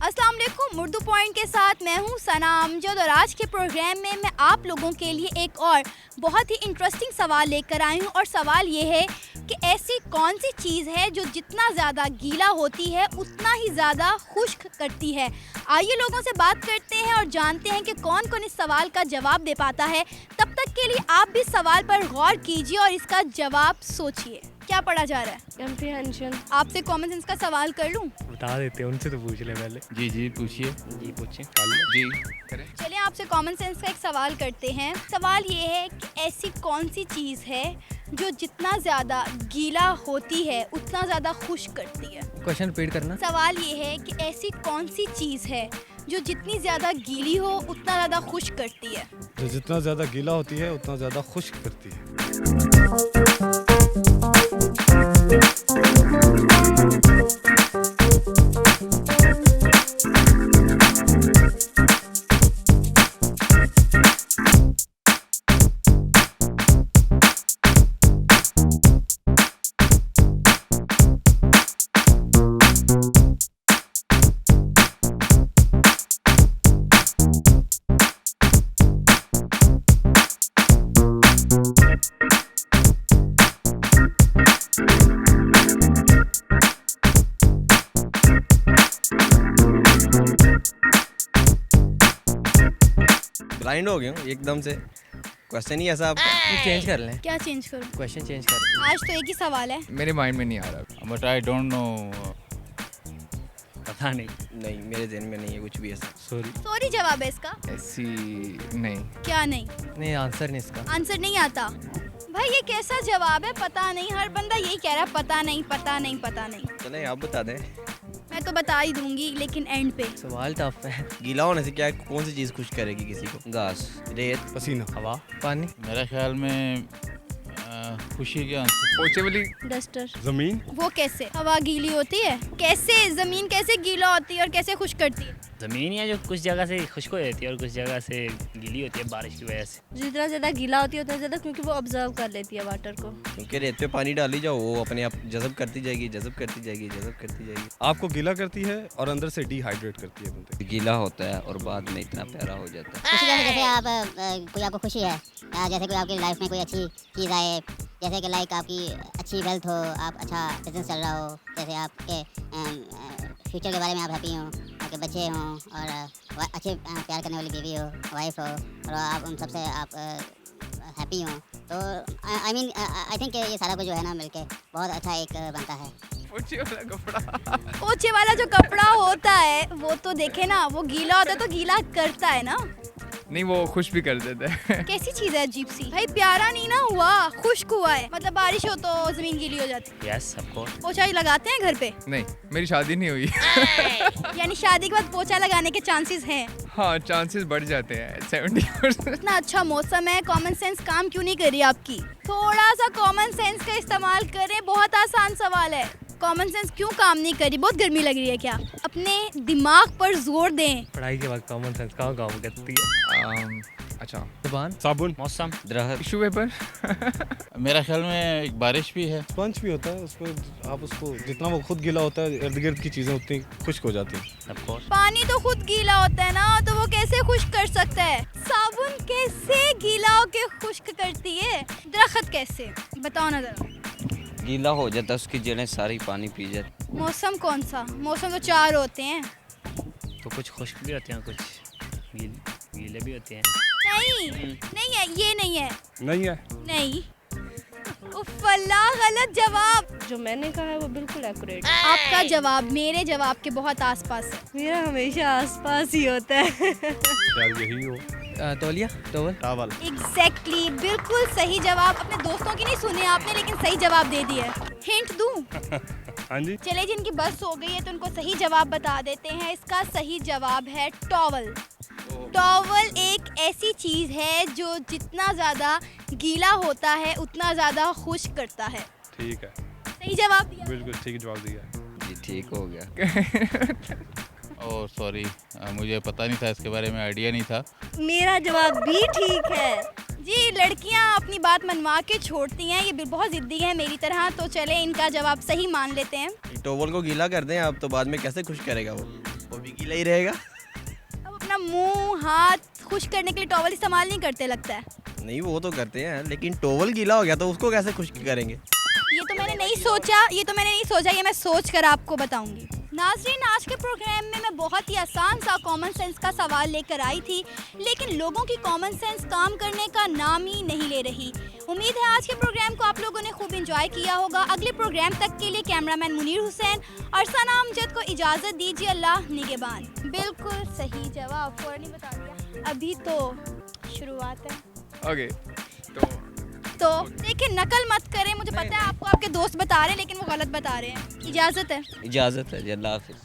अस्सलाम वालेकुम, उर्दू पॉइंट के साथ मैं हूँ सना अमजद और आज के प्रोग्राम में मैं आप लोगों के लिए एक और बहुत ही इंटरेस्टिंग सवाल लेकर आई हूँ। और सवाल ये है कि ऐसी कौन सी चीज़ है जो जितना ज़्यादा गीला होती है उतना ही ज़्यादा खुश्क करती है। आइए लोगों से बात करते हैं और जानते हैं कि कौन कौन इस सवाल का जवाब दे पाता है। तब तक के लिए आप भी सवाल पर गौर कीजिए और इसका जवाब सोचिए। क्या पढ़ा जा रहा है? कम्प्रीहेंशन। आपसे कॉमन सेंस का सवाल कर लूँ? बता देते हैं, उनसे तो पूछ ले पहले। जी पूछिए। जी पूछिए। जी करें। चलिए आपसे कॉमन सेंस का एक सवाल करते हैं। सवाल ये है कि ऐसी कौन सी चीज़ है जो जितना ज़्यादा गीला होती है उतना ज़्यादा खुश्क करती है। क्वेश्चन रिपीट करना। सवाल ये है कि ऐसी कौन सी चीज़ है जो जितनी ज़्यादा गीली हो उतना ज़्यादा खुश्क करती है। जो जितना ज़्यादा गीला होती है उतना ज़्यादा खुश्क करती है। ब्लाइंड हो गए हूँ एकदम से। क्वेश्चन ही ऐसा आपका। चेंज कर लें। क्या चेंज करूँ? क्वेश्चन चेंज कर। आज तो एक ही सवाल है। मेरे माइंड में नहीं आ रहा, बट आई डोंट नो। पता नहीं। नहीं, मेरे ज़हन में नहीं है कुछ भी ऐसा। सॉरी जवाब है इसका? ऐसी नहीं। क्या नहीं? नहीं, आंसर नहीं इसका। आंसर नहीं आता? भाई ये कैसा जवाब है? पता नहीं। हर बंदा यही कह रहा है, पता नहीं पता नहीं पता नहीं। चलें आप बता दें। मैं तो बता ही दूंगी लेकिन एंड पे। सवाल टफ है। गीला होने से क्या कौन सी चीज़ खुश करेगी किसी को? घास, रेत, पसीना, हवा, पानी। मेरा ख्याल में खुशी के आंसर पोछे वाली डस्टर। ज़मीन। वो कैसे? हवा गीली होती है? कैसे ज़मीन कैसे गीला होती है और कैसे खुश करती है? ज़मीन है जो कुछ जगह से खुश्क हो जाती है और कुछ जगह से गीली होती है बारिश की वजह से। जितना ज़्यादा गीला होती है उतना ज़्यादा, क्योंकि वो ऑब्जर्व कर लेती है वाटर को। क्योंकि रेत पे पानी डाली जाओ वो अपने आप जज़ब करती जाएगी, जज़ब करती जाएगी, जज़ब करती जाएगी। आपको गीला करती है और अंदर से डिहाइड्रेट करती है बंदे। गीला होता है और बाद में इतना प्यारा हो जाता है। खुशी जैसे आप कोई आपको खुशी है, जैसे कोई आपकी लाइफ में कोई अच्छी चीज़ आए, जैसे कि लाइक आपकी अच्छी वेल्थ हो, आप अच्छा बिजनेस चल रहा हो, जैसे आपके फ्यूचर के बारे में आप हैप्पी हो, आपके बच्चे हों और अच्छे प्यार करने वाली बीवी हो, वाइफ हो और आप उन सबसे आप हैप्पी हों, तो आई थिंक ये सारा कुछ जो है ना मिलके बहुत अच्छा एक बनता है। पोछे वाला कपड़ा। पोछे वाला जो कपड़ा होता है वो तो देखे ना, वो गीला होता है तो गीला करता है ना। नहीं, वो खुश भी कर देते हैं। कैसी चीज़ है अजीब सी? भाई प्यारा नहीं ना हुआ, खुश्क हुआ है। मतलब बारिश हो तो ज़मीन गीली हो जाती है। Yes of course. पोछा ही लगाते हैं घर पे? नहीं, मेरी शादी नहीं हुई। यानी शादी के बाद पोछा लगाने के चांसेस हैं? हाँ, चांसेस बढ़ जाते हैं 70%। इतना अच्छा मौसम है, कॉमन सेंस काम क्यों नहीं कर रही आपकी? थोड़ा सा कॉमन सेंस का इस्तेमाल करें। बहुत आसान सवाल है। कॉमन सेंस क्यों काम नहीं कर रही? बहुत गर्मी लग रही है क्या? अपने दिमाग पर जोर दें। पढ़ाई के बाद कॉमन सेंस कहाँ काम करती है? अच्छा, जुबान, साबुन, मौसम, दरख्त, टिश्यू पेपर। मेरा ख्याल में एक बारिश भी है। स्पंज भी होता है। उसको आप उसको जितना वो खुद गीला होता है इर्द गिर्द की चीज़ें उतनी खुश्क हो जाती हैं। Of course. पानी तो खुद गीला होता है ना, तो वो कैसे खुश्क कर सकता है? साबुन कैसे गीला होके खुश्क करती है? दरख्त कैसे? बताओ ना जरा। गीला हो जाता है, उसकी जड़ें सारी पानी पी जाती। मौसम कौन सा? मौसम तो 4 होते हैं। तो कुछ खुश्क भी होते हैं, कुछ गीले भी होते हैं। नहीं नहीं है, ये नहीं है। नहीं है। नहीं। उफ़्ला, गलत जवाब। जो मैंने कहा है वो बिल्कुल एक्यूरेट। आपका जवाब मेरे जवाब के बहुत आसपास है। मेरा हमेशा आसपास ही होता है। शायद यही हो। तौलिया, टॉवल। टावल। एग्जैक्टली, बिल्कुल सही जवाब। अपने दोस्तों की नहीं सुने आपने, लेकिन सही जवाब दे दिया। हिंट दूं? हाँ जी। चले, जिनकी बस हो गई है तो उनको सही जवाब बता देते हैं। इसका सही जवाब है टॉवल। टॉवल एक ऐसी चीज़ है जो जितना ज़्यादा गीला होता है उतना ज़्यादा खुश्क करता है। ठीक है, सही जवाब दिया। बिल्कुल ठीक जवाब दिया। जी ठीक हो गया। ओह सॉरी, मुझे पता नहीं था, इसके बारे में आइडिया नहीं था। मेरा जवाब भी ठीक है। जी, लड़कियां अपनी बात मनवा के छोड़ती हैं, ये बहुत ज़िद्दी हैं मेरी तरह। तो चले इनका जवाब सही मान लेते हैं। टॉवल को गीला कर दें आप, तो बाद में कैसे खुश करेगा वो भी गीला ही रहेगा। अब अपना मुंह हाथ खुश करने के लिए टॉवल इस्तेमाल नहीं करते लगता है। नहीं वो तो करते हैं, लेकिन टॉवल गीला हो गया तो उसको कैसे खुश्क करेंगे? ये तो मैंने नहीं सोचा, ये मैं सोच कर आपको बताऊंगी। नाज़रीन, आज के प्रोग्राम में मैं बहुत ही आसान सा कॉमन सेंस का सवाल लेकर आई थी, लेकिन लोगों की कॉमन सेंस काम करने का नाम ही नहीं ले रही। उम्मीद है आज के प्रोग्राम को आप लोगों ने खूब एंजॉय किया होगा। अगले प्रोग्राम तक के लिए कैमरामैन मुनीर हुसैन और सना अमजद को इजाज़त दीजिए। अल्लाह निगहबान। बिल्कुल सही जवाब, फौरन ही बता दिया। अभी तो शुरुआत है। ओके तो देखिए, नकल मत करें, मुझे पता है आपको आपके दोस्त बता रहे हैं लेकिन वो गलत बता रहे हैं। इजाज़त है। इजाज़त है जी, अल्लाह हाफिज़।